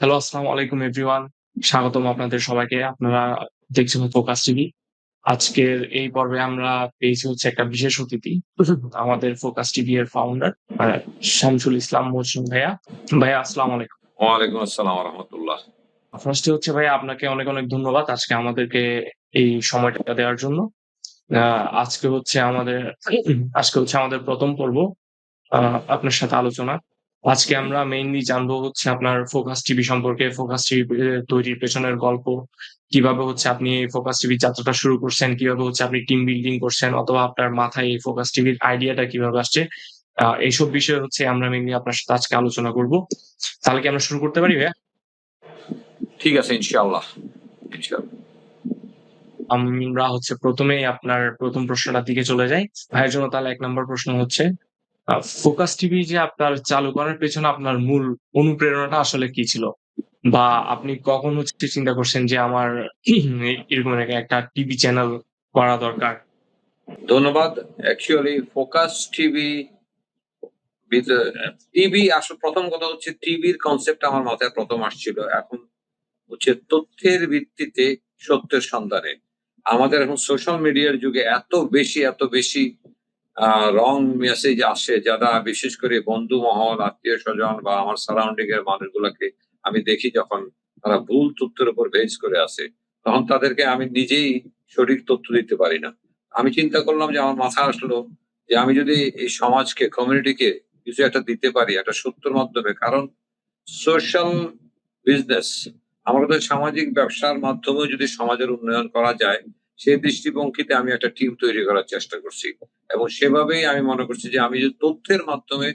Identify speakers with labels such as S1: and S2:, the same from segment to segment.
S1: Hello, আসসালামু আলাইকুম everyone. স্বাগতম আপনাদের সবাইকে। আপনারা দেখছেন ফোকাস টিভি। আজকের এই পর্বে আমরা পেয়েছি হচ্ছে একটা বিশেষ অতিথি। আমাদের ফোকাস টিভি এর ফাউন্ডার শামসুল ইসলাম মজনু ভাইয়া। ভাইয়া আসসালামু আলাইকুম।
S2: ওয়ালাইকুম আসসালাম রহমতুল্লাহ।
S1: ফার্স্টে হচ্ছে ভাইয়া আপনাকে অনেক, অনেক ধন্যবাদ আজকে আমাদেরকে এই সময়টা দেওয়ার জন্য। আ আজকে হচ্ছে আমাদের আজকে হচ্ছে আমাদের ১ম পর্ব আপনার সাথে আলোচনা। আজকে আমরা মেইনলি জানবো হচ্ছে আপনার ফোকাস টিভি সম্পর্কে, ফোকাস টিভি তৈরির পেছনের গল্প। কিভাবে হচ্ছে আপনি এই ফোকাস টিভির যাত্রাটা শুরু করছেন, কিভাবে হচ্ছে আপনি টিম বিল্ডিং করছেন অথবা আপনার মাথায় এই ফোকাস টিভির আইডিয়াটা কিভাবে আসছে। এইসব বিষয় হচ্ছে আমরা মেইনলি আপনার সাথে আজকে আলোচনা করব। তাহলে কি আমরা শুরু করতে পারি ভাইয়া?
S2: ঠিক আছে, ইনশাআল্লাহ।
S1: আমরা হচ্ছে ১ম এই আপনার ১ম প্রশ্নটার দিকে চলে যাই। ভাইয়ের জন্য তাহলে ১ নাম্বার প্রশ্ন হচ্ছে ফোকাস টিভি যে আপনার চালু করার পেছনে আপনার মূল অনুপ্রেরণাটা আসলে কি ছিল? বা আপনি কখন হচ্ছে চিন্তা করছেন যে আমার এরকম একটা টিভি চ্যানেল করা দরকার?
S2: ধন্যবাদ। অ্যাকচুয়ালি ফোকাস টিভি টিভি আসলে প্রথম কথা হচ্ছে টিভির কনসেপ্ট আমার মাথায় প্রথম আসছিল। এখন হচ্ছে তথ্যের ভিত্তিতে সত্যের সন্ধানে। আমাদের এখন সোশ্যাল মিডিয়ার যুগে এত বেশি রং মেসেজ আসে, যারা বিশেষ করে বন্ধু মহল, আত্মীয়-স্বজন বা আমার সারাউন্ডিং এর মানুষগুলাকে আমি দেখি যখন তারা ভুল তথ্যের উপর বেস করে আসে, তখন তাদেরকে আমি নিজেই সঠিক তথ্য দিতে পারি না। আমি চিন্তা করলাম যে আমার মাথায় আসলো যে আমি যদি এই সমাজকে, কমিউনিটিকে কিছু একটা দিতে পারি একটা সত্যের মাধ্যমে। কারণ সোশ্যাল বিজনেস, আমাদের সামাজিক ব্যবসার মাধ্যমেও যদি সমাজের উন্নয়ন করা যায়, সেই দৃষ্টিভঙ্গিতে আমি একটা টিম তৈরি করার চেষ্টা করছি। এবং সেভাবেই আমি মনে করছি যে আমি যদি তথ্যের মাধ্যমে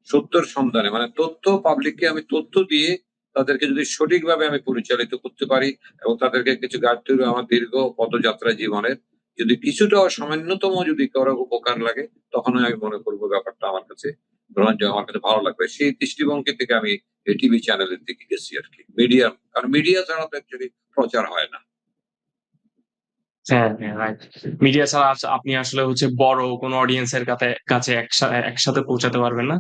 S2: সত্যের সন্ধানে, মানে তথ্য পাবলিককে আমি তথ্য দিয়ে তাদেরকে যদি সঠিকভাবে আমি পরিচালিত করতে পারি এবং তাদেরকে কিছু গাইড করে আমার দীর্ঘ পদযাত্রা জীবনের যদি কিছুটা সামান্যতম যদি কারো উপকার লাগে, তখনই আমি মনে করবো ব্যাপারটা আমার কাছে গ্রহণযোগ্য, আমার কাছে ভালো লাগবে। সেই দৃষ্টিভঙ্গি থেকে আমি এই টিভি চ্যানেলের দিকে গেছি আরকি। কারণ মিডিয়া ছাড়া তো অ্যাকচুয়ালি প্রচার হয় না।
S1: হ্যাঁ, হ্যাঁ, রাইট। মিডিয়া ছাড়া আপনি আসলে হচ্ছে বড় কোন অডিয়েন্স এর কাছে একসাথে পৌঁছাতে পারবেন না।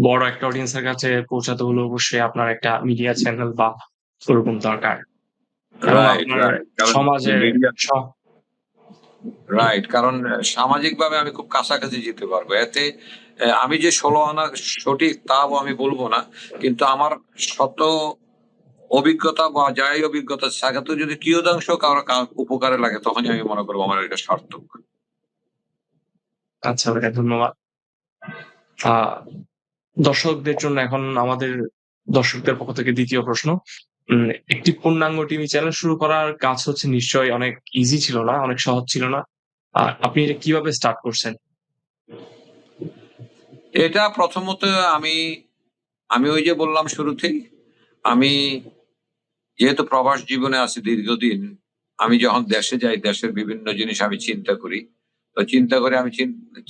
S1: বড় একটা অডিয়েন্স এর কাছে পৌঁছাতে হলে অবশ্যই আপনার একটা মিডিয়া চ্যানেল বা ওরকম দরকার। এবং
S2: রাইট,
S1: আপনার
S2: রাইট। কারণ
S1: সমাজে
S2: মিডিয়া
S1: স
S2: রাইট। কারণ সামাজিকভাবে আমি খুব কাছাকাছি যেতে পারবো। এতে আমি যে ১৬ আনা সঠিক তাও আমি বলব না। কিন্তু আমার শত অভিজ্ঞতা বা যাই অভিজ্ঞতা সেটাতে যদি কিয়দাংশ কারো উপকারে লাগে, তখনই আমি মনে করব আমার এটা সার্থক।
S1: আচ্ছা ভাইয়া ধন্যবাদ। আ দর্শকদের জন্য এখন আমাদের দর্শকদের পক্ষ থেকে ২য় প্রশ্ন। একটি পূর্ণাঙ্গ টিভি চ্যানেল শুরু করার কাজ হচ্ছে নিশ্চয়ই অনেক ইজি ছিল না, অনেক সহজ ছিল না। আপনি এটা কিভাবে স্টার্ট করছেন?
S2: এটা প্রথমত আমি আমি ওই যে বললাম শুরুতেই, আমি যেহেতু প্রবাস জীবনে আছি দীর্ঘদিন, আমি যখন দেশে যাই দেশের বিভিন্ন জিনিস আমি চিন্তা করি। তো চিন্তা করে আমি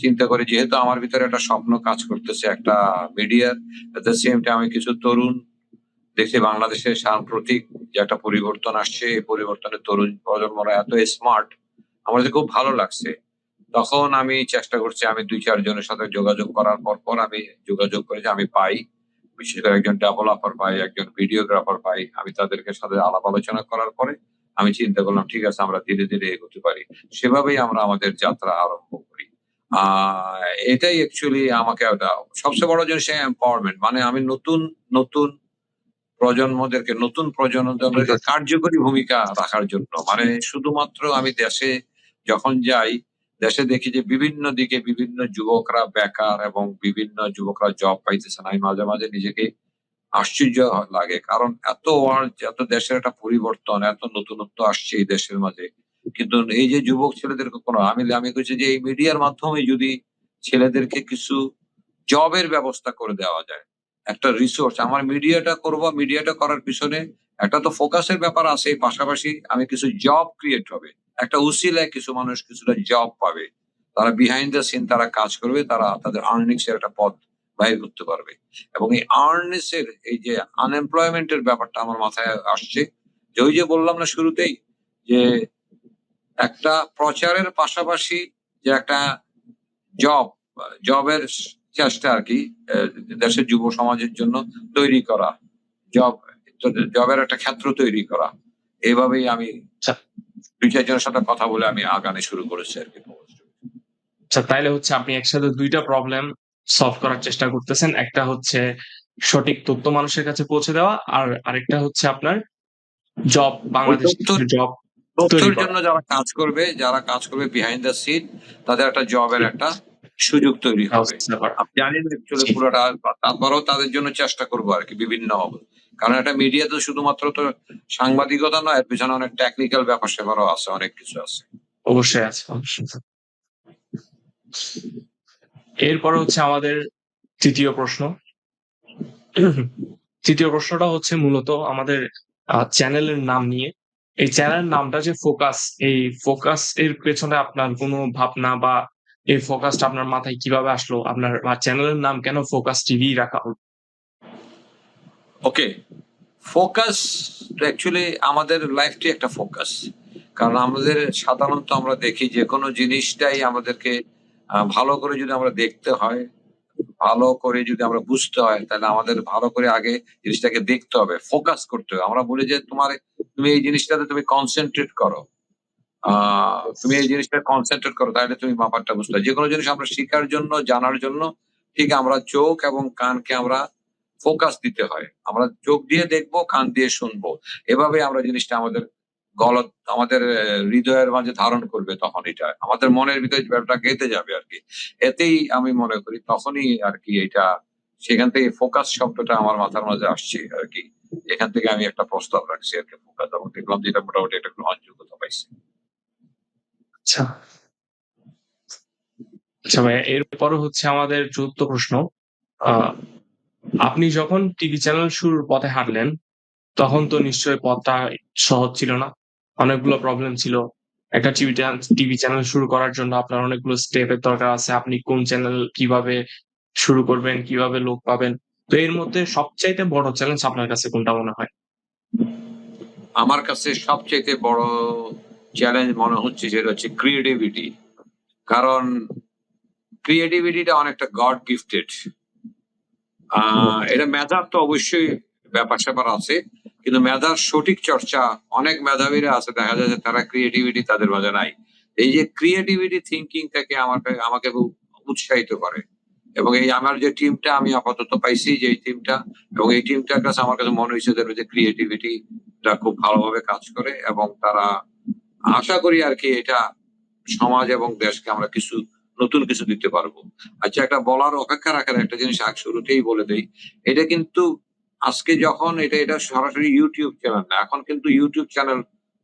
S2: চিন্তা করি যেহেতু আমার ভিতরে একটা স্বপ্ন কাজ করতেছে একটা মিডিয়ার, এট দ্য সেম টাইম আমি কিছু তরুণ দেখছি বাংলাদেশের সাম্প্রতিক যে একটা পরিবর্তন আসছে, এই পরিবর্তনে তরুণ প্রজন্মরা এত স্মার্ট, আমার কাছে খুব ভালো লাগছে। তখন আমি চেষ্টা করছি, আমি ২-৪ জনের সাথে যোগাযোগ করার পর আমি যোগাযোগ করে যে আমি পাই। বিশেষ করে একজন ডেভেলপার পাই, একজন ভিডিওগ্রাফার পাই। আমি তাদেরকে সাথে আলাপ আলোচনা করার পরে আমি চিন্তা করলাম ঠিক আছে আমরা ধীরে এগোতে পারি। সেভাবেই আমরা আমাদের যাত্রা আরম্ভ করি। আ এটাই অ্যাকচুয়ালি আমাকে সবচেয়ে বড় জিনিস এম্পাওয়ারমেন্ট। মানে আমি নতুন নতুন প্রজন্মদেরকে কার্যকরী ভূমিকা রাখার জন্য। মানে শুধুমাত্র আমি দেশে যখন যাই, দেশে দেখি যে বিভিন্ন দিকে বিভিন্ন যুবকরা বেকার এবং বিভিন্ন যুবকরা জব পাইতেছে না। আমি মাঝে মাঝে নিজেকে আশ্চর্য লাগে। কারণ এত দেশের একটা পরিবর্তন, এত নতুনত্ব আসছে এই দেশের মাঝে। কিন্তু এই যে যুবক ছেলেদেরকে আমি কইছি যে এই মিডিয়ার মাধ্যমে যদি ছেলেদেরকে কিছু জবের ব্যবস্থা করে দেওয়া যায়। একটা রিসোর্স আমার মিডিয়াটা করার পিছনে একটা তো ফোকাসের ব্যাপার আছে। পাশাপাশি আমি কিছু জব ক্রিয়েট হবে। একটা উছিলায় কিছু মানুষ কিছুটা জব পাবে। তারা বিহাইন্ড দ্য সিন তারা কাজ করবে। তারা তাদের আর্নিংস এর একটা পথ বাইর করতে পারবে। এবং এই আর্নিংস এর এই যে আনএমপ্লয়মেন্ট এর ব্যাপারটা আমার মাথায় আসছে। যে ওই যে বললাম না শুরুতেই যে একটা প্রচারের পাশাপাশি যে একটা জব, জবের চেষ্টা আরকি দেশের যুব সমাজের জন্য তৈরি করা। জব জবের একটা ক্ষেত্র তৈরি করা। এভাবেই আমি
S1: আচ্ছা,
S2: ২-৪ জনের সাথে কথা বলে আমি আগানো শুরু করেছি আরকি।
S1: আচ্ছা তাইলে হচ্ছে আপনি একসাথে ২ টা প্রবলেম সলভ করার চেষ্টা করতেছেন। একটা হচ্ছে সঠিক তথ্য মানুষের কাছে পৌঁছে দেওয়া, আর আরেকটা হচ্ছে আপনার জব,
S2: ওই
S1: বাংলাদেশে
S2: তথ্য
S1: কিছু জব তৈরি
S2: তথ্যের
S1: করা।
S2: জন্য যারা কাজ করবে বিহাইন্ড দ্য সিন, তাদের একটা জবের
S1: জি,
S2: একটা সুযোগ তৈরি হবে।
S1: ব্যবস্থা করা।
S2: আমি জানি না অ্যাকচুয়ালি
S1: জি,
S2: পুরোটা, তারপরেও তাদের জন্য চেষ্টা করবো আরকি বিভিন্ন কারণ একটা মিডিয়া তো শুধুমাত্র তো সাংবাদিকতা নয়, এর পেছনে অনেক টেকনিক্যাল ব্যাপার-স্যাপারও আছে, অনেক কিছু আছে।
S1: অবশ্যই আছে, অবশ্যই আছে। এরপরে হচ্ছে আমাদের ৩য় প্রশ্ন। ৩য় প্রশ্নটা হচ্ছে মূলত আমাদের চ্যানেলের নাম নিয়ে। এই চ্যানেলের নামটা যে ফোকাস, এই ফোকাস এর পেছনে আপনার কোনো ভাবনা বা এই ফোকাসটা আপনার মাথায় কিভাবে আসলো? আপনার চ্যানেলের নাম কেন ফোকাস টিভি রাখা হলো?
S2: ওকে, ফোকাস অ্যাকচুয়ালি আমাদের লাইফটি একটা ফোকাস। কারণ আমাদের সাধারণত আমরা দেখি যেকোনো জিনিসটাই আমাদেরকে ভালো করে যদি আমরা দেখতে হয়, ভালো করে যদি আমরা বুঝতে হয়, তাহলে আমাদের ভালো করে আগে জিনিসটাকে দেখতে হবে, ফোকাস করতে হবে। আমরা বলি যে তুমি এই জিনিসটাতে তুমি কনসেনট্রেট করো। আ তুমি এই জিনিসটা কনসেনট্রেট করো, তাহলে তুমি ব্যাপারটা বুঝতে পারবে। যেকোনো জিনিস আমরা শিখার জন্য, জানার জন্য ঠিক আমরা চোখ এবং কানকে আমরা ফোকাস দিতে হয়। আমরা চোখ দিয়ে দেখবো, কান দিয়ে শুনবো। এভাবে আমরা জিনিসটা আমাদের হৃদয়ের মাঝে ধারণ করবে, তখন এটা আমাদের মনের ভিতরে ব্যাপারটা গেঁথে যাবে আরকি। এতেই আমি মনে করি তখনই আরকি এটা, সেখান থেকে ফোকাস শব্দটা আমার মাথার মাঝে আসছে আরকি। এখান থেকে আমি একটা প্রস্তাব রাখছি আরকি ফোকাস, এবং দেখলাম যে এটা মোটামুটি একটা গ্রহণযোগ্যতা পাইছে।
S1: আচ্ছা, আচ্ছা ভাইয়া, এরপরে হচ্ছে আমাদের ৪র্থ প্রশ্ন। আ আপনি যখন টিভি চ্যানেল শুরুর পথে হাঁটলেন, তখন তো নিশ্চয়ই পথটা সহজ ছিল না। অনেকগুলো প্রবলেম ছিল। একটা টিভি চ্যানেল শুরু করার জন্য আপনার অনেকগুলো স্টেপের দরকার আছে। আপনি কোন চ্যানেল কিভাবে শুরু করবেন, কিভাবে লোক পাবেন। তো এর মধ্যে সবচাইতে বড় চ্যালেঞ্জ আপনার কাছে কোনটা মনে হয়?
S2: আমার কাছে সবচাইতে বড় চ্যালেঞ্জ মনে হচ্ছে সেটা হচ্ছে ক্রিয়েটিভিটি। কারণ ক্রিয়েটিভিটিটা অনেকটা গড গিফটেড। আ এটা মেধার তো অবশ্যই ব্যাপার-স্যাপার আছে। কিন্তু মেধার সঠিক চর্চা, অনেক মেধাবীরা আছে, দেখা যায় যে তারা ক্রিয়েটিভিটি তাদের মাঝে নাই। এই যে ক্রিয়েটিভিটি থিংকিং টাকে আমাকে খুব উৎসাহিত করে। এবং এই আমার যে টিমটা আমি আপাতত পাইছি, যে এই টিমটা, এবং এই টিমটার কাছে আমার কাছে মনে হইছে যে ক্রিয়েটিভিটি টা খুব ভালোভাবে কাজ করে, এবং তারা, আশা করি আরকি এটা সমাজ এবং দেশকে আমরা নতুন কিছু দিতে পারবো। আচ্ছা, একটা বলার অপেক্ষা রাখার একটা জিনিস শুরুতেই বলে দেই। এটা কিন্তু আজকে যখন এটা সরাসরি YouTube চ্যানেল না। এখন কিন্তু YouTube চ্যানেল,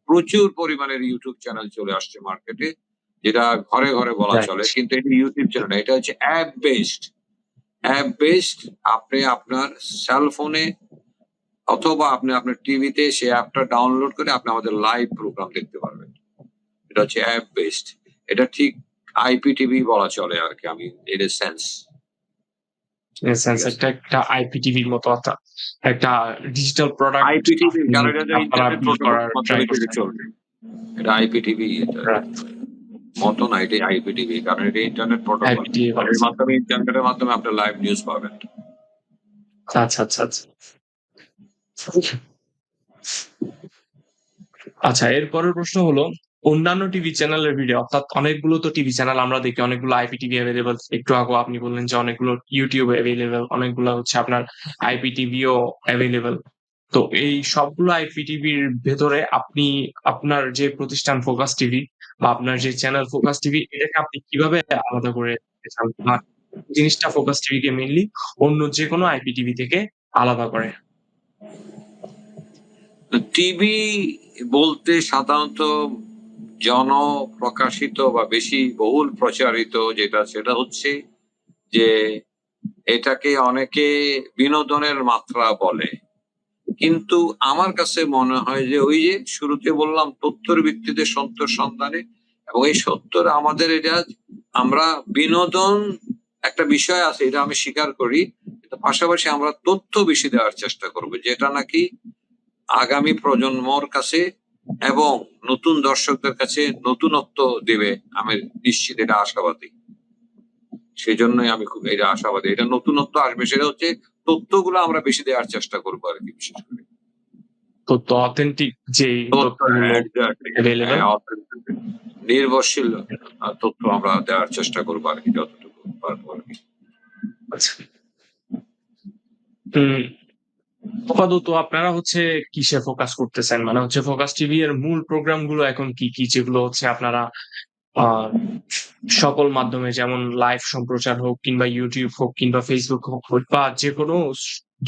S2: প্রচুর পরিমাণের YouTube চ্যানেল চলে আসছে মার্কেটে। যেটা ঘরে, ঘরে বলা
S1: রাইট,
S2: চলে। কিন্তু এটা YouTube চ্যানেল না। এটা হচ্ছে অ্যাপ বেসড। অ্যাপ বেসড, আপনি আপনার সেল ফোনে অথবা আপনি আপনার টিভিতে সেই অ্যাপটা ডাউনলোড করে আপনি আমাদের লাইভ প্রোগ্রাম দেখতে পারবেন। এটা হচ্ছে অ্যাপ বেসড। এটা ঠিক আইপিটিভি বলা চলে আরকি, আমি এর সেন্স।
S1: ইন এ সেন্স
S2: ঠিক আছে?
S1: একটা আইপিটিভির মতো অর্থাৎ একটা ডিজিটাল প্রোডাক্ট
S2: আইপিটিভি,
S1: আপনি
S2: কারণ এটা
S1: আপনারা
S2: ইন্টারনেট
S1: বিল্ড করার
S2: প্রোটোকলের
S1: ট্রাই
S2: মাধ্যমে এটা
S1: করছেন।
S2: চলবে। এটা আইপিটিভি, এটা
S1: রাইট,
S2: মতো না, এটাই আইপিটিভি। কারণ এটা ইন্টারনেট প্রোটোকল।
S1: আইপিটিভি বলা
S2: এর
S1: যায়।
S2: মাধ্যমে, ইন্টারনেটের মাধ্যমে আপনি লাইভ নিউজ পাবেন।
S1: আচ্ছা, আচ্ছা, আচ্ছা। আচ্ছা, এর পরের প্রশ্ন হলো, অন্যান্য টিভি চ্যানেলের ভিডিও অর্থাৎ অনেকগুলো তো টিভি চ্যানেল আমরা দেখি, অনেকগুলো আইপিটিভি এভেইলেবল। একটু আগেও আপনি বললেন যে অনেকগুলো YouTube এভেইলেবল, অনেকগুলো হচ্ছে আপনার আইপিটিভিও এভেইলেবল। তো এই সবগুলো আইপিটিভির ভেতরে আপনি আপনার যে প্রতিষ্ঠান ফোকাস টিভি বা আপনার যে চ্যানেল ফোকাস টিভি, এটাকে আপনি কিভাবে আলাদা করে দেখতে চান? বা জিনিসটা ফোকাস টিভিকে মেইনলি অন্য যেকোনো আইপিটিভি থেকে আলাদা করে?
S2: তো টিভি বলতে সাধারণত জনপ্রকাশিত বা বেশি বহুল প্রচারিত যেটা, সেটা হচ্ছে যে এটাকে অনেকে বিনোদনের মাত্রা বলে। কিন্তু আমার কাছে মনে হয় যে ওই যে শুরুতে বললাম, তথ্যের ভিত্তিতে সত্যের সন্ধানে, এবং এই সত্যের আমাদের এটা, আমরা বিনোদন একটা বিষয় আছে, এটা আমি স্বীকার করি। কিন্তু পাশাপাশি আমরা তথ্য বেশি দেওয়ার চেষ্টা করবো, যেটা নাকি আগামী প্রজন্মর কাছে এবং নতুন দর্শকদের কাছে নতুনত্ব দেবে। আমি নিশ্চিত এটা আশাবাদী। সেজন্যই আমি খুব এটা আশাবাদী। এটা নতুনত্ব আসবে, সেটা হচ্ছে তথ্যগুলো আমরা বেশি দেওয়ার চেষ্টা করবো আরকি, বিশেষ করে।
S1: তথ্য অথেন্টিক যে
S2: তথ্য
S1: তথ্যগুলো
S2: exactly,
S1: অ্যাভেইলেবল
S2: authentic, নির্ভরশীল তথ্য আমরা দেওয়ার চেষ্টা করবো আর কি, যতটুকু পারবো আর কি।
S1: আচ্ছা। হুম, আপাতত আপনারা হচ্ছে কিসে ফোকাস করতেছেন? মানে হচ্ছে ফোকাস টিভি এর মূল প্রোগ্রাম গুলো এখন কি, কি? যেগুলো হচ্ছে আপনারা আ সকল মাধ্যমে যেমন লাইভ সম্প্রচার হোক কিংবা YouTube হোক কিংবা Facebook হোক বা যেকোনো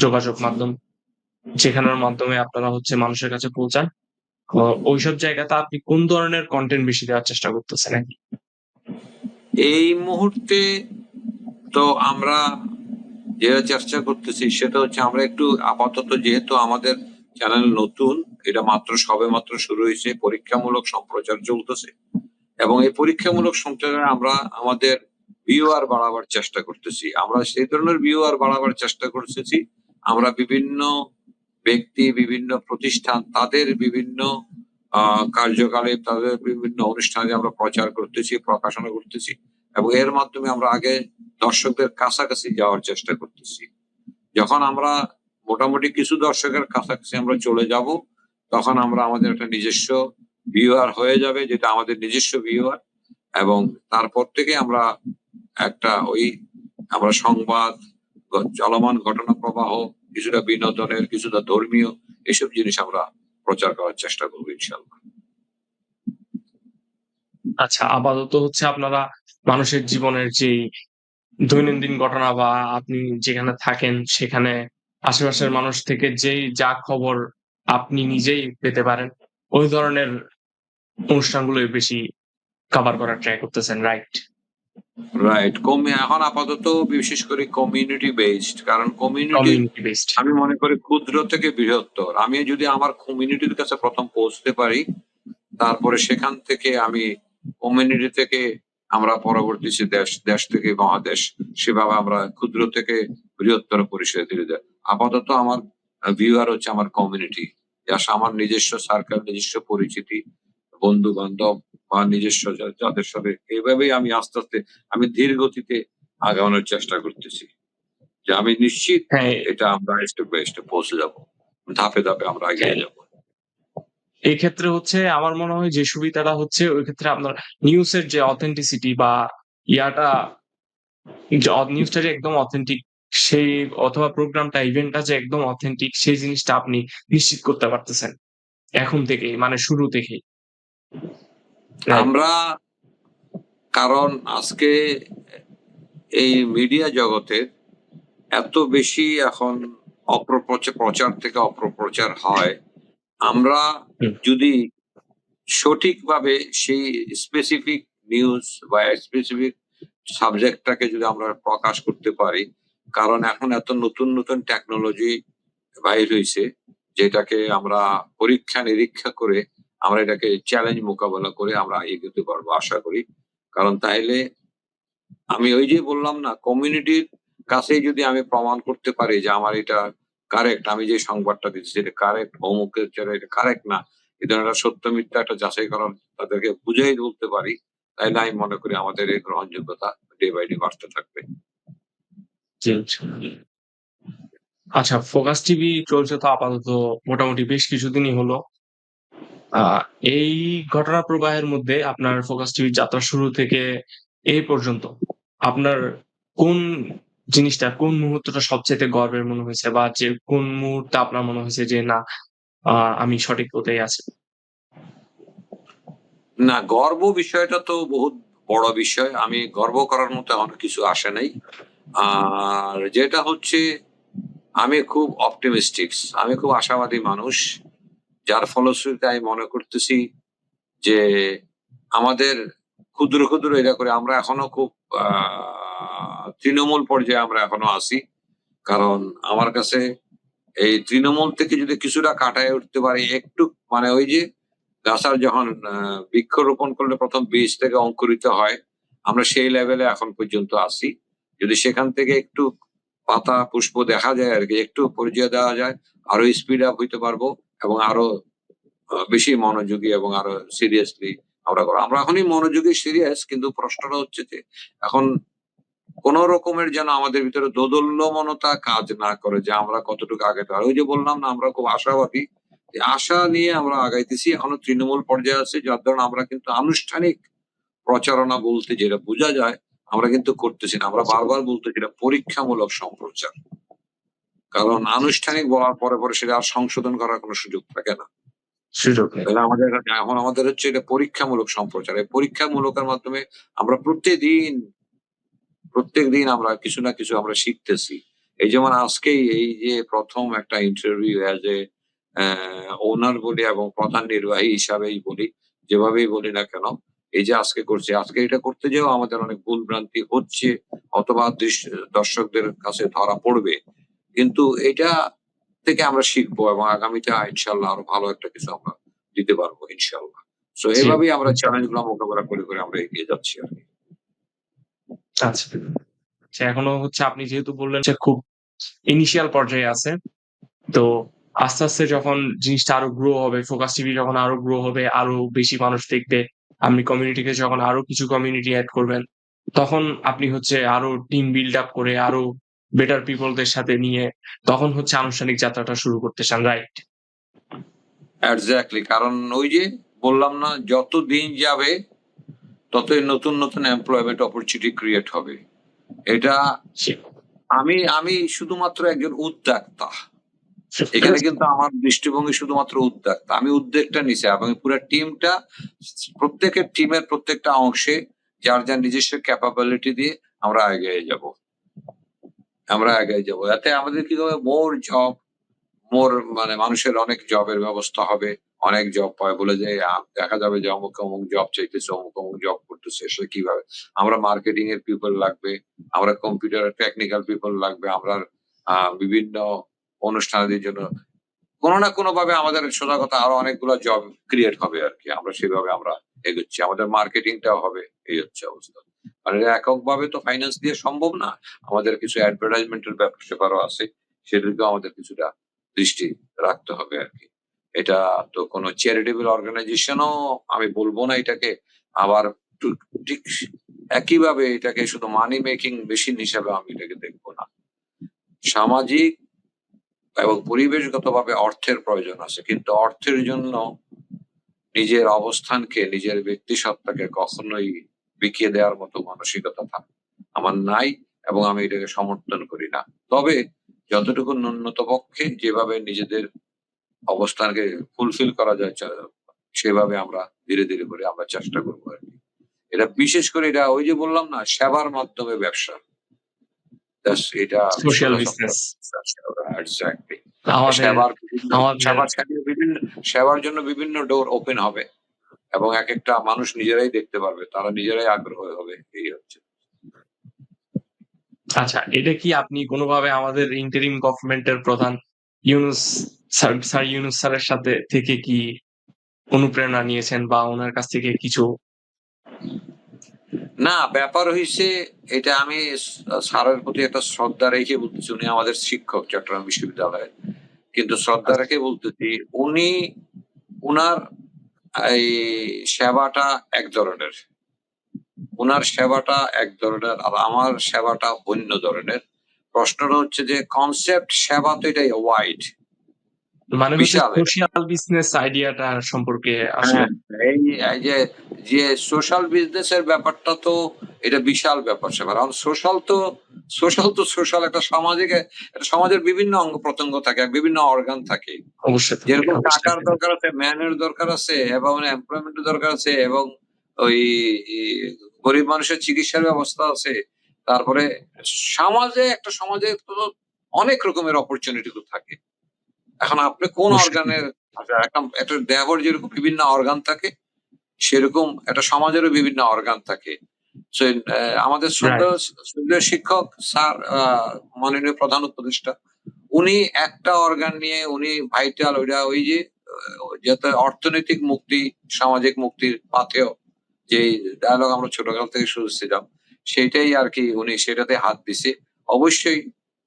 S1: যোগাযোগ মাধ্যম যেখানের মাধ্যমে আপনারা হচ্ছে মানুষের কাছে পৌঁছান। ওইসব জায়গাতে আপনি কোন ধরনের কনটেন্ট বেশি দেওয়ার চেষ্টা করতেছেন আরকি?
S2: এই মুহূর্তে তো আমরা যেটা চেষ্টা করতেছি সেটা হচ্ছে আমরা একটু আপাতত, যেহেতু আমাদের চ্যানেল নতুন, এটা সবেমাত্র শুরু হয়েছে, পরীক্ষামূলক সম্প্রচার চলতেছে, এবং এই পরীক্ষামূলক সম্প্রচারে আমরা আমাদের ভিউয়ার বাড়াবার চেষ্টা করতেছি। আমরা সেই ধরনের ভিউয়ার বাড়াবার চেষ্টা করতেছি। আমরা বিভিন্ন ব্যক্তি, বিভিন্ন প্রতিষ্ঠান, তাদের বিভিন্ন কার্যকালে, তাদের বিভিন্ন অনুষ্ঠানে আমরা প্রচার করতেছি, প্রকাশনা করতেছি, এবং এর মাধ্যমে আমরা আগে দর্শকদের কাছাকাছি যাওয়ার চেষ্টা করতেছি। যখন আমরা মোটামুটি কিছু দর্শকের কাছাকাছি আমরা চলে যাব, তখন আমরা আমাদের একটা নিজস্ব ভিউয়ার হয়ে যাবে, যেটা আমাদের নিজস্ব ভিউয়ার, এবং তারপর থেকে আমরা একটা আমরা সংবাদ, চলমান ঘটনা প্রবাহ, কিছুটা বিনোদনের, কিছুটা ধর্মীয়, এসব জিনিস আমরা প্রচার করার চেষ্টা করবো ইনশাল্লাহ।
S1: আচ্ছা, আপাতত হচ্ছে আপনারা মানুষের জীবনের যেই দৈনন্দিন ঘটনা বা আপনি যেখানে থাকেন সেখানে আশেপাশের মানুষ থেকে যেই যা খবর আপনি নিজেই পেতে পারেন, ওই ধরনের অনুষ্ঠানগুলোই বেশি কভার করার ট্রাই করতেছেন, রাইট?
S2: রাইট। এখন আপাতত বিশেষ করে কমিউনিটি বেসড, কারণ
S1: কমিউনিটি বেসড।
S2: আমি মনে করি ক্ষুদ্র থেকে বৃহত্তর। আমি যদি আমার কমিউনিটির কাছে প্রথম পৌঁছতে পারি, তারপরে সেখান থেকে আমি কমিউনিটি থেকে আমরা পরবর্তী দেশ থেকে মহাদেশ, সেভাবে আমরা ক্ষুদ্র থেকে বৃহত্তর পরিসরে ধীরে ধীরে। আপাতত আমার ভিউয়ার হচ্ছে আমার কমিউনিটি, আমার নিজস্ব সার্কেল, নিজস্ব পরিচিতি, বন্ধু বান্ধব বা নিজস্ব যাদের সাথে, এইভাবেই আমি আস্তে আস্তে আমি ধীর গতিতে আগানোর চেষ্টা করতেছি, যে আমি নিশ্চিত
S1: হ্যাঁ,
S2: এটা আমরা স্টেপ বাই স্টেপ পৌঁছে যাব, ধাপে ধাপে আমরা এগিয়ে যাব।
S1: এই ক্ষেত্রে হচ্ছে আমার মনে হয় যে সুবিধাটা হচ্ছে ওই ক্ষেত্রে আপনার নিউজের যে অথেন্টিসিটি বা ইয়াটা নিউজটা যে একদম অথেন্টিক সেই অথবা প্রোগ্রামটা ইভেন্টটা যে একদম অথেন্টিক সেই জিনিসটা আপনি নিশ্চিত করতে পারতেছেন। এখন থেকেই মানে শুরু থেকেই। রাইট।
S2: আমরা, কারণ আজকে এই মিডিয়া জগতে এত বেশি এখন প্রচার থেকে অপপ্রচার হয়, আমরা
S1: হুম।
S2: যদি সঠিকভাবে সেই স্পেসিফিক নিউজ বা স্পেসিফিক সাবজেক্টটাকে যদি আমরা প্রকাশ করতে পারি, কারণ এখন এত নতুন নতুন টেকনোলজি বাইর হয়েছে, যেটাকে আমরা পরীক্ষা নিরীক্ষা করে আমরা এটাকে চ্যালেঞ্জ মোকাবেলা করে আমরা এগোতে পারবো আশা করি। কারণ তাইলে আমি ওই যে বললাম না, কমিউনিটির কাছেই যদি আমি প্রমাণ করতে পারি যে আমার এটা কারেক্ট, আমি যে সংবাদটা দিচ্ছি এটা কারেক্ট, অমুকের ছাড়া এটা কারেক্ট না, এই ধরনের সত্য মিথ্যা একটা যাচাই করার তাদেরকে বুঝাই বলতে পারি, তাইলে আমি মনে করি আমাদের এই গ্রহণযোগ্যতা ডে বাই ডে বাড়তে থাকবে।
S1: জি, জি। আচ্ছা, ফোকাস টিভি চলছে তো আপাতত মোটামুটি বেশ কিছুদিনই হলো। আ এই ঘটনা প্রবাহের মধ্যে আপনার ফোকাস টিভির যাত্রা শুরু থেকে এই পর্যন্ত আপনার কোন জিনিসটা, কোন মুহূর্তটা সবচাইতে গর্বের মনে হয়েছে? বা যে কোন মুহূর্তে আপনার মনে হয়েছে যে না আ আমি সঠিক পথেই আছি?
S2: না, গর্ব বিষয়টা তো বহুত বড় বিষয়। আমি গর্ব করার মতো আমার কিছু আসে নাই। আর যেটা হচ্ছে, আমি খুব অপটিমিস্টিক, আমি খুব আশাবাদী মানুষ। যার ফলশ্রুতিতে আমি মনে করতেছি যে আমাদের ক্ষুদ্র ক্ষুদ্র এটা করে আমরা এখনো খুব তৃণমূল পর্যায়ে আমরা এখনো আছি। কারণ আমার কাছে এই তৃণমূল থেকে যদি কিছুটা কাটায় উঠতে পারি একটু, মানে ওই যে গাছার যখন বৃক্ষরোপণ করলে প্রথম বীজ থেকে অঙ্কুরিত হয়, আমরা সেই লেভেলে এখন পর্যন্ত আছি। যদি সেখান থেকে একটু পাতা পুষ্প দেখা যায় আর কি, একটু পরিচয় দেওয়া যায়, আরো স্পিড আপ হইতে পারবো, এবং আরো বেশি মনোযোগী এবং আরো সিরিয়াসলি আমরা এখনই মনোযোগী সিরিয়াস, কিন্তু প্রশ্নটা হচ্ছে যে এখন কোন রকমের যেন আমাদের ভিতরে দোদুল্যমনতা কাজ না করে, যে আমরা কতটুকু আগে পারি। ওই যে বললাম না, আমরা খুব আশাবাদী আশা নিয়ে আমরা আগাইতেছি। এখনো তৃণমূল পর্যায়ে আছে, যার কারণে আমরা কিন্তু আনুষ্ঠানিক প্রচারণা বলতে যেটা বোঝা যায় আমরা কিন্তু করতেছি না। আমরা বারবার বলতেছি এটা পরীক্ষামূলক সম্প্রচার। কারণ আনুষ্ঠানিক বলার পরে সেটা আর সংশোধন করার কোনো সুযোগ থাকে না।
S1: সুযোগ নেই।
S2: তাহলে এখন আমাদের হচ্ছে এটা পরীক্ষামূলক সম্প্রচার। এই পরীক্ষামূলকের মাধ্যমে আমরা প্রত্যেকদিন আমরা কিছু না কিছু আমরা শিখতেছি। এই যেমন আজকেই এই যে প্রথম একটা ইন্টারভিউ অ্যাজ এ ওনার বলি এবং প্রধান নির্বাহী হিসাবেই বলি, যেভাবেই বলি না কেন, এই যে আজকে করছি, আজকে এটা করতে যেও আমাদের অনেক ভুল ভ্রান্তি হচ্ছে অথবা দর্শকদের কাছে ধরা পড়বে। কিন্তু এটা থেকে আমরা শিখবো এবং আগামীতে ইনশাআল্লাহ আরো ভালো একটা কিছু আমরা দিতে পারবো ইনশাআল্লাহ। সো
S1: জি,
S2: এভাবেই আমরা
S1: ইনশাআল্লাহ।
S2: চ্যালেঞ্জ গুলো মোকাবেলা করে আমরা এগিয়ে যাচ্ছি আরকি।
S1: আচ্ছা। এখনো হচ্ছে আপনি যেহেতু বললেন যে খুব ইনিশিয়াল পর্যায়ে আছে। তো আস্তে, আস্তে যখন জিনিসটা আরো গ্রো হবে, ফোকাস টিভি যখন আরো গ্রো হবে, আরো বেশি মানুষ দেখবে, আপনি কমিউনিটিকে যখন আরো কিছু কমিউনিটি এড করবেন, তখন আপনি হচ্ছে আরো টিম বিল্ড আপ করে আরো বেটার পিপল দের সাথে নিয়ে তখন হচ্ছে আনুষ্ঠানিক যাত্রাটা শুরু করতে চান, রাইট?
S2: এক্সাক্টলি, কারণ ওই যে বললাম না, যত দিন যাবে ততই নতুন এমপ্লয়মেন্ট অপরচুনিটি ক্রিয়েট হবে। এটা
S1: জি।
S2: আমি শুধুমাত্র একজন উদ্যোক্তা। এখানে কিন্তু আমার দৃষ্টিভঙ্গি শুধুমাত্র উদ্যোক্তা। আমি উদ্যোগটা নিছি এবং পুরা টিমটা, প্রত্যেকের টিমের প্রত্যেকটা অংশে যার নিজস্ব ক্যাপাবিলিটি দিয়ে আমরা এগিয়ে যাবো। এতে আমাদের কি হবে, মোর মানে মানুষের অনেক জবের ব্যবস্থা হবে। অনেক জব পায় বলে যে দেখা যাবে যে অমুক জব চাইতেছে, অমুক জব করতেছে, সে কিভাবে? আমরা মার্কেটিং এর পিপল লাগবে, আমরা কম্পিউটার টেকনিক্যাল পিপল লাগবে, আমরা বিভিন্ন অনুষ্ঠানাদির জন্য কোনো না কোনো ভাবে আমাদের সোজা কথা আরো অনেকগুলো জব ক্রিয়েট হবে আরকি। আমরা সেভাবে এগোচ্ছি। আমাদের মার্কেটিংটাও হবে, এই হচ্ছে অবস্থা। মানে এককভাবে তো ফাইন্যান্স দিয়ে সম্ভব না। আমাদের কিছু অ্যাডভার্টাইজমেন্ট এর ব্যাপার-স্যাপারও আছে। সেদিকেও আমাদের কিছুটা দৃষ্টি রাখতে হবে আরকি। এটা তো কোনো চ্যারিটেবল অর্গানাইজেশন ও আমি বলব না এটাকে। আবার ঠিক একইভাবে এটাকে শুধু মানি মেকিং মেশিন হিসাবে আমি এটাকে দেখব না। সামাজিক এবং পরিবেশগতভাবে অর্থের প্রয়োজন আছে। কিন্তু অর্থের জন্য নিজের অবস্থানকে, নিজের ব্যক্তিসত্তাকে কখনোই বিকিয়ে দেওয়ার মতো মানসিকতা আমার নাই এবং আমি এটাকে সমর্থন করি না। তবে যতটুকু ন্যূনতপক্ষে যেভাবে নিজেদের অবস্থানকে ফুলফিল করা যায় সেভাবে আমরা ধীরে করে আমরা চেষ্টা করব আরকি। এটা বিশেষ করে এটা ওই যে বললাম না, সেবার মাধ্যমে ব্যবসা। এটা
S1: সোশ্যাল
S2: সোজা সাপটা
S1: বিজনেস।
S2: এক্সাক্টলি।
S1: আমাদের আমাদের
S2: সেবার জন্য বিভিন্ন ডোর ওপেন হবে এবং একেকটা মানুষ নিজেরাই দেখতে পারবে। তারা নিজেরাই আগ্রহ হবে। এই হচ্ছে।
S1: আচ্ছা, এটা কি আপনি কোনভাবে আমাদের ইন্টারিম গভর্নমেন্ট এর প্রধান ইউনূস স্যার ইউনূস স্যারের সাথে থেকে কি অনুপ্রেরণা নিয়েছেন বা উনার কাছ থেকে কিছু?
S2: না, ব্যাপার হইছে এটা আমি স্যারের প্রতি একটা শ্রদ্ধা রেখে বলতেছি। উনি আমাদের শিক্ষক চট্টগ্রাম বিশ্ববিদ্যালয়ের। কিন্তু শ্রদ্ধা রেখে বলতেছি, উনার এই সেবাটা এক ধরনের। উনার সেবাটা এক ধরনের আর আমার সেবাটা অন্য ধরনের। প্রশ্নটা হচ্ছে যে কনসেপ্ট সেবা তো এটাই ওয়াইড,
S1: মানে হচ্ছে
S2: বিশাল এটা।
S1: সোশ্যাল বিজনেস আইডিয়াটা সম্পর্কে আসলে
S2: হ্যাঁ, এই যে সোশ্যাল বিজনেস এর ব্যাপারটা তো এটা বিশাল ব্যাপার-স্যাপার। এখন সোশ্যাল একটা সমাজের বিভিন্ন অঙ্গ-প্রত্যঙ্গ থাকে, বিভিন্ন অর্গান থাকে।
S1: অবশ্যই থাকে,
S2: যেরকম
S1: অবশ্যই
S2: টাকার
S1: থাকে।
S2: দরকার আছে, ম্যানের দরকার আছে এবং এমপ্লয়মেন্ট এর দরকার আছে এবং ওই ই গরিব মানুষের চিকিৎসার ব্যবস্থা আছে। তারপরে একটা সমাজে তো অনেক রকমের অপরচুনিটি তো থাকে। এখন আপনি কোন
S1: অবশ্যই থাকে।
S2: অর্গানের, আচ্ছা, একটা দেহর যেরকম বিভিন্ন অর্গান থাকে, সেরকম একটা সমাজেরও বিভিন্ন অর্গান থাকে। সো আমাদের
S1: রাইট।
S2: শ্রদ্ধেয় শিক্ষক স্যার, মাননীয় প্রধান উপদেষ্টা, উনি একটা অর্গান নিয়ে উনি ভাইটাল ওই যে যাতে অর্থনৈতিক মুক্তি, সামাজিক মুক্তির পাথেয় যে ডায়ালগ আমরা ছোটকাল থেকে শুনছিলাম, সেইটাই আরকি উনি সেটাতে হাত দিছে। অবশ্যই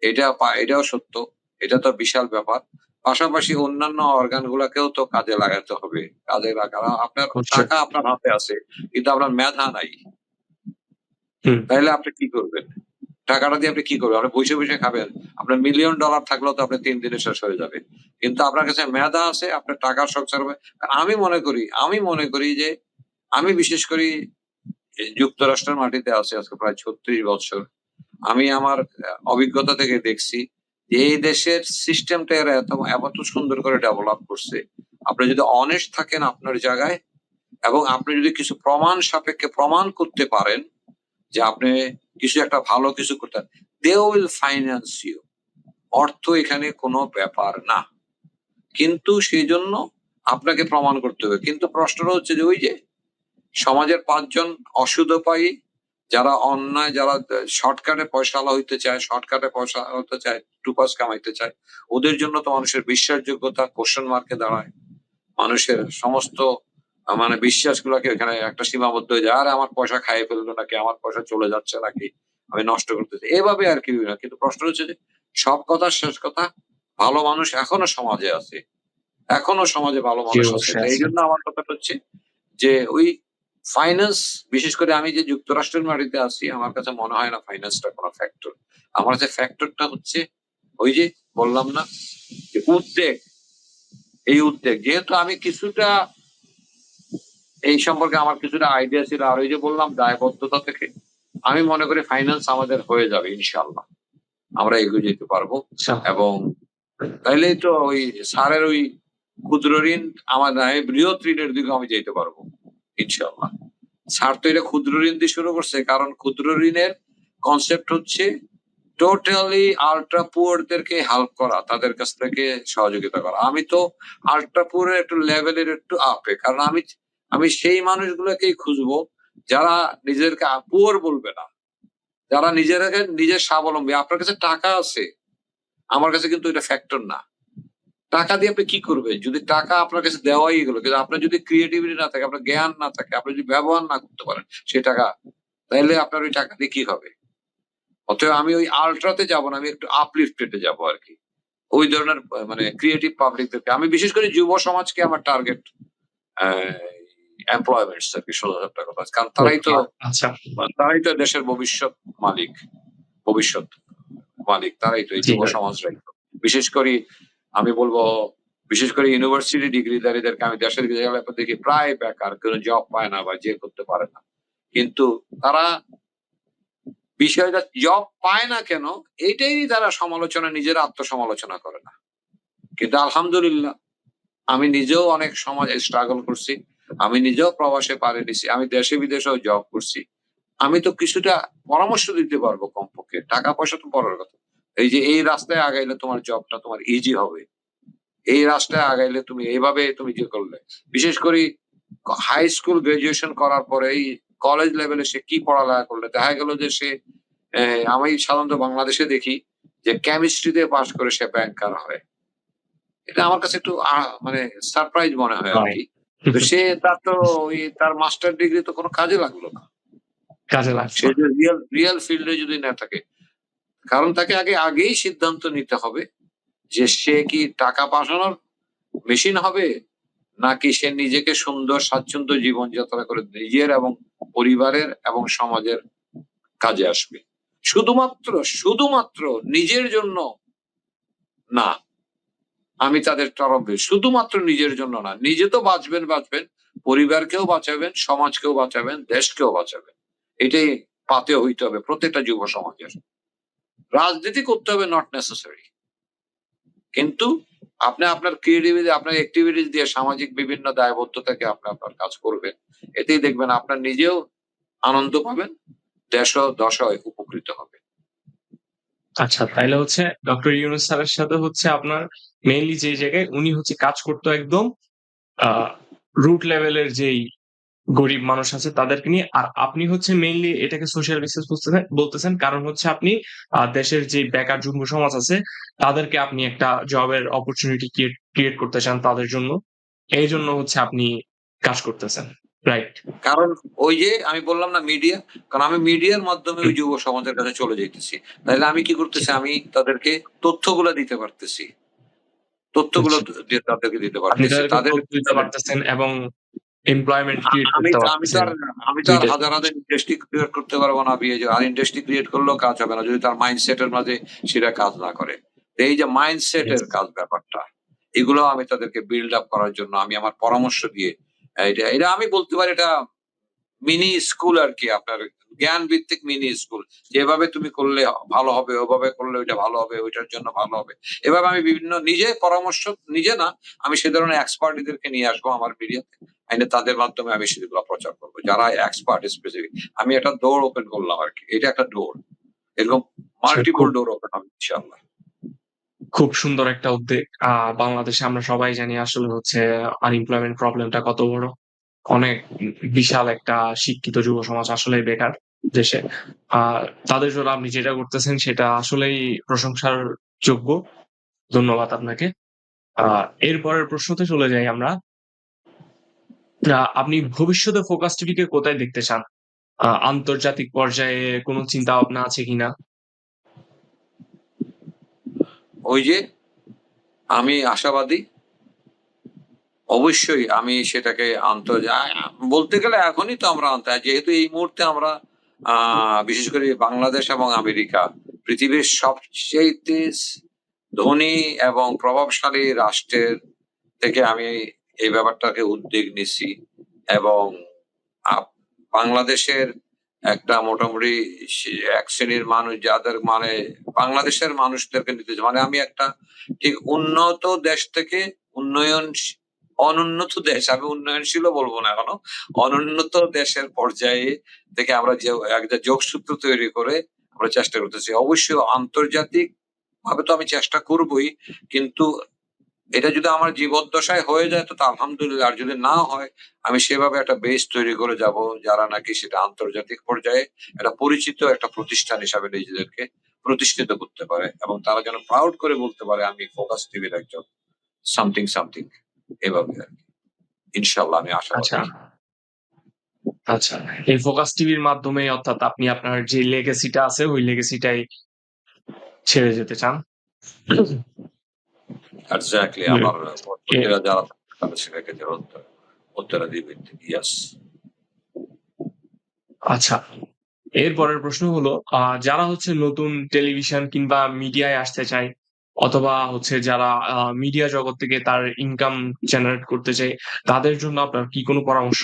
S2: এটাও সত্য। এটা তো বিশাল ব্যাপার। পাশাপাশি অন্যান্য অর্গান গুলাকেও তো কাজে লাগাতে হবে। আপনার
S1: অবশ্যই।
S2: টাকা আপনার হাতে আছে, কিন্তু আপনার মেধা নাই।
S1: হুম।
S2: তাইলে আপনি কি করবেন? টাকাটা দিয়ে আপনি কি করবেন? আপনি বসে বসে খাবেন। আপনার মিলিয়ন ডলার থাকলেও তো আপনি 3 দিনে শেষ হয়ে যাবে। কিন্তু আপনার কাছে মেধা আছে, আপনার টাকার সঞ্চয় হবে। আমি মনে করি যে আমি বিশেষ করি যুক্তরাষ্ট্রের মাটিতে আছি আজকে প্রায় ৩৬ বছর। আমি আমার অভিজ্ঞতা থেকে দেখছি যে এই দেশের সিস্টেমটা এরা এত সুন্দর করে ডেভেলপ করছে। আপনি যদি অনেস্ট থাকেন আপনার জায়গায় এবং আপনি যদি কিছু প্রমাণ সাপেক্ষে প্রমাণ করতে পারেন যে আপনি কিছু একটা ভালো কিছু করতে, they will finance you. অর্থ এখানে কোনো ব্যাপার না। কিন্তু সেইজন্য আপনাকে প্রমাণ করতে হবে। কিন্তু প্রশ্নটা হচ্ছে যে ওই যে সমাজের ৫ জন অসুধপায়ী যারা অন্যায়, যারা শর্টকাটে পয়সাওয়ালা হইতে চায়, শর্টকাটে পয়সা হতে চায়, টুপাস কামাইতে চায়, ওদের জন্য তো মানুষের বিশ্বাসযোগ্যতা কোয়েশ্চেন মার্কে দাঁড়ায়। মানুষের সমস্ত মানে বিশ্বাসগুলোকে এখানে একটা সীমাবদ্ধ হয়ে যায়। আরে আমার পয়সা খাইয়ে ফেললো নাকি, আমার পয়সা চলে যাচ্ছে নাকি, আমি নষ্ট করতেছি। এভাবে আর কি না। কিন্তু প্রশ্ন হচ্ছে যে সব কথার শেষ কথা, ভালো মানুষ এখনো সমাজে আছে। এখনো সমাজে ভালো
S1: জি,
S2: মানুষ আছে।
S1: অবশ্যই
S2: তো
S1: আছে।
S2: এইজন্য আমার কথাটা হচ্ছে যে ওই ফাইন্যান্স, বিশেষ করে আমি যে যুক্তরাষ্ট্রের মাটিতে আছি, আমার কাছে মনে হয় না ফাইন্যান্সটা কোনো ফ্যাক্টর। আমার কাছে ফ্যাক্টরটা হচ্ছে ওই যে বললাম না যে উদ্বেগ, এই উদ্বেগ। যেহেতু আমি কিছুটা এই সম্পর্কে আমার কিছুটা আইডিয়া ছিল, আর ওই যে বললাম দায়বদ্ধতা থেকে আমি মনে করি ফাইন্যান্স আমাদের হয়ে যাবে ইনশাআল্লাহ। আমরা এগিয়ে যেতে পারবো
S1: আচ্ছা,
S2: এবং তাইলেই তো ওই স্যারের ওই ক্ষুদ্র ঋণ আমার নাই, বৃহৎ ঋণের দিকে আমি যেতে পারবো ইনশাআল্লাহ। স্যার তো এটা ক্ষুদ্র ঋণ দিয়ে শুরু করছে, কারণ ক্ষুদ্র ঋণের কনসেপ্ট হচ্ছে টোটালি আল্ট্রা পুয়ারদেরকে হেল্প করা, তাদের কাছ থেকে সহযোগিতা করা। আমি তো আল্ট্রা পুয়ারের একটু লেভেলের একটু আপে, কারণ আমি আমি সেই মানুষগুলোকেই খুঁজবো যারা নিজেদেরকে পুয়ার বলবে না, যারা নিজেরাকে নিজের স্বাবলম্বী। আপনার কাছে টাকা আছে, আমার কাছে কিন্তু এটা ফ্যাক্টর না। টাকা দিয়ে আপনি কি করবেন? যদি টাকা আপনার কাছে দেওয়াই গেল, কিন্তু আপনার যদি ক্রিয়েটিভিটি না থাকে, আপনার জ্ঞান না থাকে, আপনি যদি ব্যবহার না করতে পারেন সেই টাকা, তাইলে আপনার ওই টাকা দিয়ে কি হবে? অতএব আমি ওই আল্ট্রাতে যাব না, আমি একটু আপলিফটেড এ যাবো আরকি। ওই ধরনের মানে ক্রিয়েটিভ পাবলিকদেরকে আমি বিশেষ করে যুব সমাজকে আমার টার্গেট অ্যা এমপ্লয়মেন্টস আরকি, সোজা সাপটা কথা। কারণ
S1: ওকে, আচ্ছা।
S2: তারাই তো দেশের ভবিষ্যৎ মালিক, ভবিষ্যৎ মালিক তারাই তো, এই
S1: জি
S2: যুব
S1: ভাই।
S2: সমাজরাই তো। বিশেষ করে আমি বলবো, বিশেষ করে ইউনিভার্সিটি ডিগ্রিধারীদেরকে আমি দেশের গেলে দেখি প্রায় বেকার, কোন জব পায় না বা যে করতে পারে না। কিন্তু তারা বিষয়টা জব পায় না কেন, এইটাই তারা সমালোচনা, নিজের আত্মসমালোচনা করে না। কিন্তু আলহামদুলিল্লাহ আমি নিজেও অনেক সমাজে স্ট্রাগল করছি। আমি নিজেও প্রবাসে পাড়ি দিছি। আমি দেশে বিদেশেও জব করছি। আমি তো কিছুটা পরামর্শ দিতে পারবো কমপক্ষে। টাকা পয়সা তো পরের কথা। এই যে এই রাস্তায় আগাইলে তোমার জবটা তোমার ইজি হবে। এই রাস্তায় আগাইলে তুমি এইভাবে তুমি যে করলে। বিশেষ করে হাই স্কুল গ্র্যাজুয়েশন করার পরে এই কলেজ লেভেলে সে কি পড়ালেখা করলে, দেখা গেল যে সে আমি সাধারণত বাংলাদেশে দেখি যে কেমিস্ট্রিতে পাস করে সে ব্যাংকার হয়। এটা আমার কাছে একটু মানে সারপ্রাইজ মনে হয়
S1: হয়।
S2: আরকি। তো সে তার তো ওই তার মাস্টার ডিগ্রি তো কোনো কাজে লাগলো না।
S1: কাজে লাগছে
S2: সে
S1: না।
S2: যে রিয়াল ফিল্ড এ যদি না থাকে, কারণ তাকে আগেই সিদ্ধান্ত নিতে হবে যে সে কি টাকা পাঠানোর মেশিন হবে, নাকি সে নিজেকে সুন্দর স্বাচ্ছন্দ্য জীবনযাত্রা করে নিজের এবং পরিবারের এবং সমাজের কাজে আসবে। শুধুমাত্র নিজের জন্য না। আমি তাদের তরফে শুধুমাত্র নিজের জন্য না। নিজে তো বাঁচবেন, পরিবারকেও বাঁচাবেন, সমাজকেও বাঁচাবেন, দেশকেও বাঁচাবেন। এটাই পাথেয় হইতে হবে প্রত্যেকটা যুব সমাজের। রাজনীতি করতে হবে নট নেসেসারি। কিন্তু আপনি আপনার ক্রিয়েটিভিটি, আপনার এক্টিভিটিস দিয়ে সামাজিক বিভিন্ন দায়বদ্ধতাকে আপনি আপনার কাজ করবেন। এতেই দেখবেন আপনার নিজেও আনন্দ পাবেন, দেশও দশও উপকৃত হবে।
S1: আচ্ছা, তাইলে হচ্ছে ডক্টর ইউনূস স্যারের সাথে হচ্ছে আপনার মেইনলি যে জায়গায় উনি হচ্ছে কাজ করতো একদম আ রুট লেভেলের যেই গরিব মানুষ আছে তাদেরকে নিয়ে। আর আপনি হচ্ছে মেইনলি এটাকে সোশ্যাল বিজনেস বলতেছেন। কারণ হচ্ছে আপনি দেশের যে বেকার যুগ্ম সমাজ আছে তাদেরকে আপনি একটা জবের অপরচুনিটি ক্রিয়েট করতে চান তাদের জন্য। এইজন্য হচ্ছে আপনি কাজ করতেছেন। রাইট?
S2: কারণ ওই যে আমি বললাম না মিডিয়া, কারণ আমি মিডিয়ার মাধ্যমে
S1: হুম,
S2: ওই যুব সমাজের কাছে চলে যাইতেছি। তাইলে আমি কি
S1: জি।
S2: করতেছি? আমি তাদেরকে তথ্যগুলা দিতে পারতেছি। তথ্যগুলো
S1: আচ্ছা।
S2: তাদেরকে দিতে
S1: আপনি
S2: পারতেছি।
S1: তাদেরকে
S2: তাদের
S1: তথ্য দিতে পারতেছেন এবং এমপ্লয়মেন্ট ক্রিয়েট
S2: আমি
S1: করতে
S2: তো আমি তো
S1: পারতেছেন।
S2: আর আমি তো আর
S1: দুইটাই।
S2: হাজার হাজার ইন্ডাস্ট্রি ক্রিয়েট করতে পারবো না। আর ইন্ডাস্ট্রি ক্রিয়েট করলেও কাজ হবে না যদি তার মাইন্ডসেটের মাঝে সেটা কাজ না করে। তো এই যে মাইন্ডসেটের কাজ ব্যাপারটা, এগুলো আমি তাদেরকে বিল্ড আপ করার জন্য আমি আমার পরামর্শ দিয়ে এটা এটা আমি বলতে পারি এটা মিনি স্কুল আরকি, আপনার জ্ঞান ভিত্তিক মিনি স্কুল। যেভাবে তুমি করলে ভালো হবে, ওভাবে করলে ওইটা ভালো হবে, ওইটার জন্য ভালো হবে। এভাবে আমি বিভিন্ন নিজে পরামর্শ, নিজে না, আমি সে ধরনের এক্সপার্টদেরকে নিয়ে আসবো আমার মিডিয়াতে। এনে তাদের মাধ্যমে আমি সেগুলো প্রচার করব। যারা এক্সপার্ট স্পেসিফিক। আমি একটা ডোর ওপেন করলাম আরকি। এটা একটা ডোর। এরকম
S1: আচ্ছা,
S2: মাল্টিপল
S1: খুব
S2: ডোর ওপেন হবে ইনশাআল্লাহ।
S1: খুব সুন্দর একটা উদ্যোগ। বাংলাদেশে আমরা সবাই জানি আসলে হচ্ছে আনএমপ্লয়মেন্ট প্রবলেমটা কত বড়। অনেক বিশাল একটা শিক্ষিত যুব সমাজ আসলেই বেকার দেশে। আ তাদের জন্য আপনি যেটা করতেছেন সেটা আসলেই প্রশংসার যোগ্য। ধন্যবাদ আপনাকে। আ এরপরের প্রশ্নতে চলে যাই আমরা। আপনি ভবিষ্যতে ফোকাস টিভিকে কোথায় দেখতে চান? আন্তর্জাতিক পর্যায়ে কোন চিন্তাভাবনা আছে কিনা?
S2: ওই যে আমি আশাবাদী। অবশ্যই আমি সেটাকে বলতে গেলে এখনই তো আমরা যেহেতু এই মুহূর্তে আমরা বিশেষ করে বাংলাদেশ এবং আমেরিকা পৃথিবীর সবচেয়ে ধনী এবং প্রভাবশালী রাষ্ট্রের থেকে আমি এই ব্যাপারটাকে উদ্যোগ নিছি এবং বাংলাদেশের একটা মোটামুটি এক শ্রেণীর মানুষ যাদের মানে বাংলাদেশের মানুষদেরকে নিতে মানে আমি একটা ঠিক উন্নত দেশ থেকে উন্নয়ন অনুন্নত দেশ, আমি উন্নয়নশীলও বলবো না এখনো, অনুন্নত দেশের পর্যায়ে থেকে আমরা যে একটা যোগসূত্র তৈরি করে আমরা চেষ্টা করতেছি। অবশ্যই আন্তর্জাতিক ভাবে তো আমি চেষ্টা করবই, কিন্তু এটা যদি আমার জীবদ্দশায় হয়ে যায় তো আলহামদুলিল্লাহ, আর যদি না হয় আমি সেভাবে একটা বেস তৈরি করে যাব যারা নাকি সেটা আন্তর্জাতিক পর্যায়ে একটা পরিচিত একটা প্রতিষ্ঠান হিসাবে নিজেদেরকে প্রতিষ্ঠিত করতে পারে এবং তারা যেন প্রাউড করে বলতে পারে আমি ফোকাস টিভির একজন সামথিং সামথিং। এভাবে আর কি। ইনশাল্লাহ আমি
S1: আচ্ছা,
S2: আশাবাদী।
S1: আচ্ছা। এই ফোকাস টিভির মাধ্যমে অর্থাৎ আপনি আপনার যে লেগেসিটা আছে ওই লেগেসিটাই ছেড়ে যেতে চান।
S2: এক্স্যাক্টলি
S1: হুম,
S2: আমার
S1: এ
S2: পরবর্তীরা যারা তারা সেটাকে উত্তরাধিকারী দিয়াস।
S1: আচ্ছা। এর পরের প্রশ্ন হলো যারা হচ্ছে নতুন টেলিভিশন কিংবা মিডিয়ায় আসতে চায় অথবা হচ্ছে যারা মিডিয়া জগৎ থেকে তার ইনকাম জেনারেট করতে চায়, তাদের জন্য আপনার কি কোনো পরামর্শ?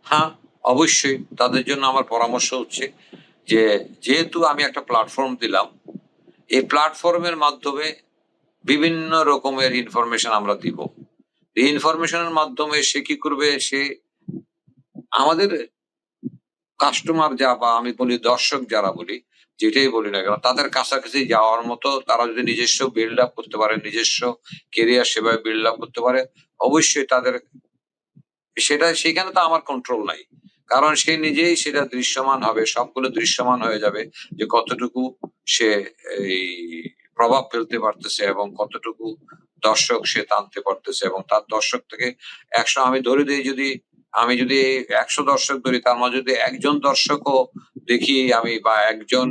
S2: হ্যাঁ, অবশ্যই তাদের জন্য আমার পরামর্শ হচ্ছে যে যেহেতু আমি একটা প্ল্যাটফর্ম দিলাম, এই প্ল্যাটফর্মের মাধ্যমে বিভিন্ন রকমের ইনফরমেশন আমরা দিব। এই ইনফরমেশনের মাধ্যমে সে কি করবে, সে আমাদের কাস্টমার বা আমি বলি দর্শক যারা বলি, যেটাই বলি না কেন, তাদের কাছাকাছি যাওয়ার মতো তারা যদি নিজস্ব বিল্ড আপ করতে পারে, নিজস্ব কেরিয়ার সেভাবে বিল্ড আপ করতে পারে, অবশ্যই তাদের সেখানে তো আমার কন্ট্রোল নাই। কারণ সে নিজেই সেটা দৃশ্যমান হবে, সবগুলো দৃশ্যমান হয়ে যাবে যে কতটুকু সে এই প্রভাব ফেলতে পারতেছে এবং কতটুকু দর্শক সে টানতে পারতেছে এবং তার দর্শক থেকে ১০০ আমি ধরে দেই, আমি যদি ১০০ দর্শক ধরি তার মাঝে যদি একজন দর্শকও দেখি আমি বা একজন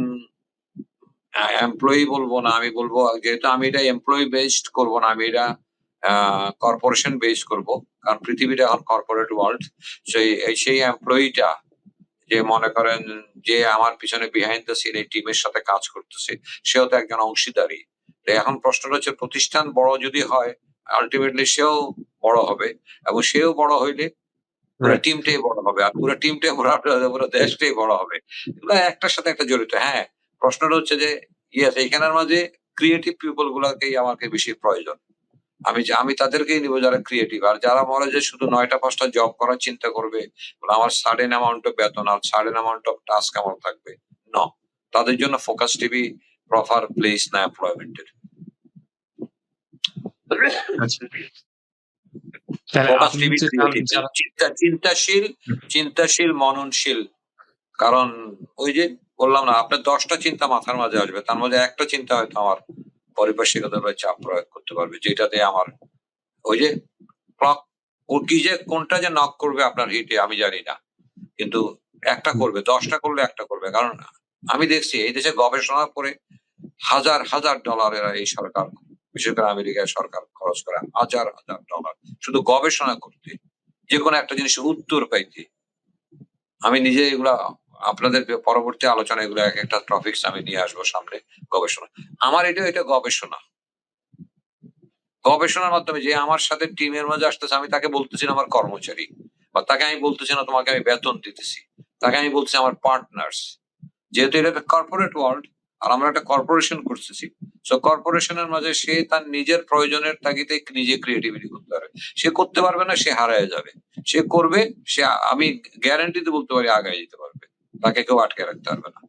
S2: এমপ্লয়ি বলবো না, আমি বলবো যেহেতু আমি এটা এমপ্লয়ি বেসড করব না, আমি এটা কর্পোরেশন বেস করব। কারণ পৃথিবীটা এখন কর্পোরেট ওয়ার্ল্ড। সেই এমপ্লয়িটা যে মনে করেন যে আমার পিছনে বিহাইন্ড দ্য সিন এই টিমের সাথে কাজ করতেছে, সেও তো একজন অংশীদারি। তো এখন প্রশ্নটা হচ্ছে প্রতিষ্ঠান বড় যদি হয় আলটিমেটলি সেও বড় হবে এবং সেও বড় হইলে পুরো
S1: রাইট।
S2: টিমটাই বড় হবে। আর পুরো টিমটাই পুরো দেশটাই বড় হবে। এগুলো একটার সাথে একটা জড়িত। হ্যাঁ, প্রশ্নটা হচ্ছে যে ইয়েস এইখানের মাঝে ক্রিয়েটিভ পিপল গুলাকেই আমাকে বেশি প্রয়োজন। আমি তাদেরকেই নিবো যারা ক্রিয়েটিভ। আর যারা বলে যে শুধু ৯ টা ৫ টা জব করার চিন্তা করবে, আমার সার্টেন অ্যামাউন্ট অফ বেতন are certain amount of task আমার থাকবে। নো। তাদের জন্য ফোকাস টিভি প্রপার প্লেস না এমপ্লয়মেন্ট এর।
S1: আচ্ছা। তাহলে
S2: ফোকাস
S1: আপনি
S2: টিভি
S1: হচ্ছে চান
S2: ক্রিয়েটিভ,
S1: যারা
S2: চিন্তাশীল, চিন্তাশীল, মননশীল। কারণ ওই যে বললাম না, আপনার ১০ টা চিন্তা মাথার মাঝে আসবে। তার মধ্যে একটা চিন্তা হয়তো আমার পারিপার্শ্বিকতার উপরে চাপ প্রয়োগ করতে পারবে। যেটাতে আমার ওই যে ক্লক কোনটা যে নক করবে আপনার হিটে আমি জানি না। কিন্তু একটা করবে, ১০ টা করলে একটা করবে। কারণ আমি দেখছি এই দেশে গবেষণা করে হাজার, হাজার ডলার এরা এই সরকার, বিশেষ করে আমেরিকার সরকার খরচ খরচ করে, হাজার হাজার ডলার শুধু গবেষণা করতে, যে কোনো একটা জিনিসের উত্তর পাইতে। আমি নিজে এগুলা আপনাদের পরবর্তী আলোচনা এগুলো এক একটা টপিকস আমি নিয়ে আসবো সামনে। গবেষণা আমার এটা গবেষণা। গবেষণার মাধ্যমে যে আমার সাথে টিমের মাঝে আসতেছে, আমি তাকে বলতেছি না আমার কর্মচারী, বা তাকে আমি বলতেছি না তোমাকে আমি বেতন দিতেছি, তাকে আমি বলছি আমার পার্টনার্স। যেহেতু এটা একটা কর্পোরেট ওয়ার্ল্ড, আর আমরা একটা কর্পোরেশন করতেছি, সো কর্পোরেশনের মাঝে সে তার নিজের প্রয়োজনের তাগিদে নিজে ক্রিয়েটিভিটি করতে পারবে। সে করতে পারবে না, সে হারায় যাবে। সে করবে, সে আমি গ্যারান্টিতে বলতে পারি আগায় যেতে পারবে, তাকে কেউ আটকে রাখতে পারবে না।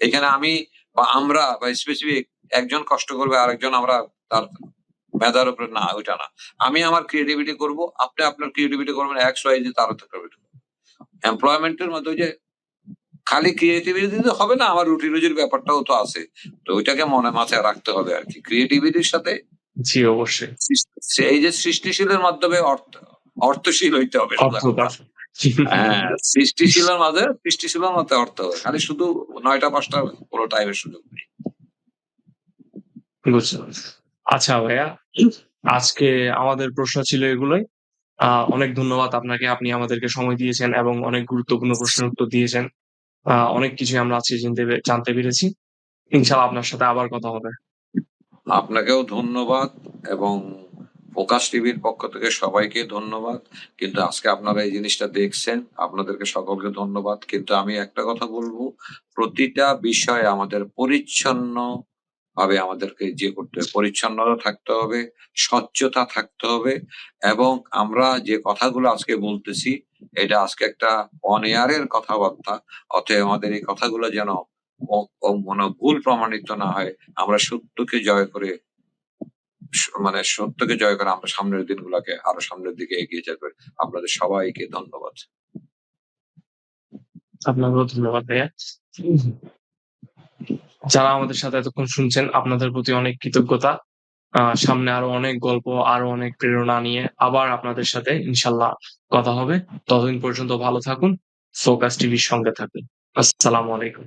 S2: এখানে আমি বা আমরা বা স্পেসিফিক একজন কষ্ট করবে, আরেকজন আমরা তার মেধার উপরে, না, ওইটা না। আমি আমার ক্রিয়েটিভিটি করব, আপনি আপনার ক্রিয়েটিভিটি করবেন, এক্স ওয়াই যে তারও তো করবে। এমপ্লয়মেন্টের মধ্যে ওই যে খালি ক্রিয়েটিভিটি দিতে হবে না, আমার রুটি রুজির ব্যাপারটাও তো আছে। তো ওইটাকে মনে মাথায় রাখতে হবে আর কি। ক্রিয়েটিভিটির সাথে
S1: জি, অবশ্যই।
S2: এই যে সৃষ্টিশীলের মাধ্যমে অর্থশীল হইতে হবে।
S1: অর্থকর।
S2: হ্যাঁ, সৃষ্টিশীলের মধ্যে অর্থ হবে। খালি শুধু ৯টা-৫টা পুরো টাইমের সুযোগ নেই।
S1: বুঝলাম। আচ্ছা ভাইয়া, আজকে আমাদের প্রশ্ন ছিল এগুলোই। অনেক ধন্যবাদ আপনাকে। আপনি আমাদেরকে সময় দিয়েছেন এবং অনেক গুরুত্বপূর্ণ প্রশ্নের উত্তর দিয়েছেন। অনেক কিছুই আমরা আজকে জানতে পেরেছি। ইনশাআল্লাহ আপনার সাথে আবার কথা হবে।
S2: আপনাকেও ধন্যবাদ, এবং ফোকাস টিভির পক্ষ থেকে সবাইকে ধন্যবাদ। কিন্তু আজকে আপনারা এই জিনিসটা দেখছেন, আপনাদেরকে সকলকে ধন্যবাদ। কিন্তু আমি একটা কথা বলবো, প্রতিটা বিষয়ে আমাদের পরিচ্ছন্ন ভাবে আমাদেরকে করতে হবে। পরিচ্ছন্নতা থাকতে হবে, স্বচ্ছতা থাকতে হবে, এবং আমরা যে কথাগুলো আজকে বলতেছি, এটা আজকে একটা অন এয়ারের কথাবার্তা। অতএব আমাদের এই কথাগুলো যেন মানে ভুল প্রমাণিত না হয়। আমরা সত্যকে জয় করে আমরা সামনের দিনগুলোকে আরো সামনের দিকে এগিয়ে যেতে পারি। আপনাদের সবাইকে ধন্যবাদ।
S1: আপনাকেও ধন্যবাদ ভাইয়া। যারা আমাদের সাথে এতক্ষণ শুনছেন, আপনাদের প্রতি অনেক কৃতজ্ঞতা। সামনে আরো অনেক গল্প, আরো অনেক প্রেরণা নিয়ে আবার আপনাদের সাথে ইনশাআল্লাহ কথা হবে। ততদিন পর্যন্ত ভালো থাকুন। ফোকাস টিভির সঙ্গে থাকুন। আসসালামু আলাইকুম।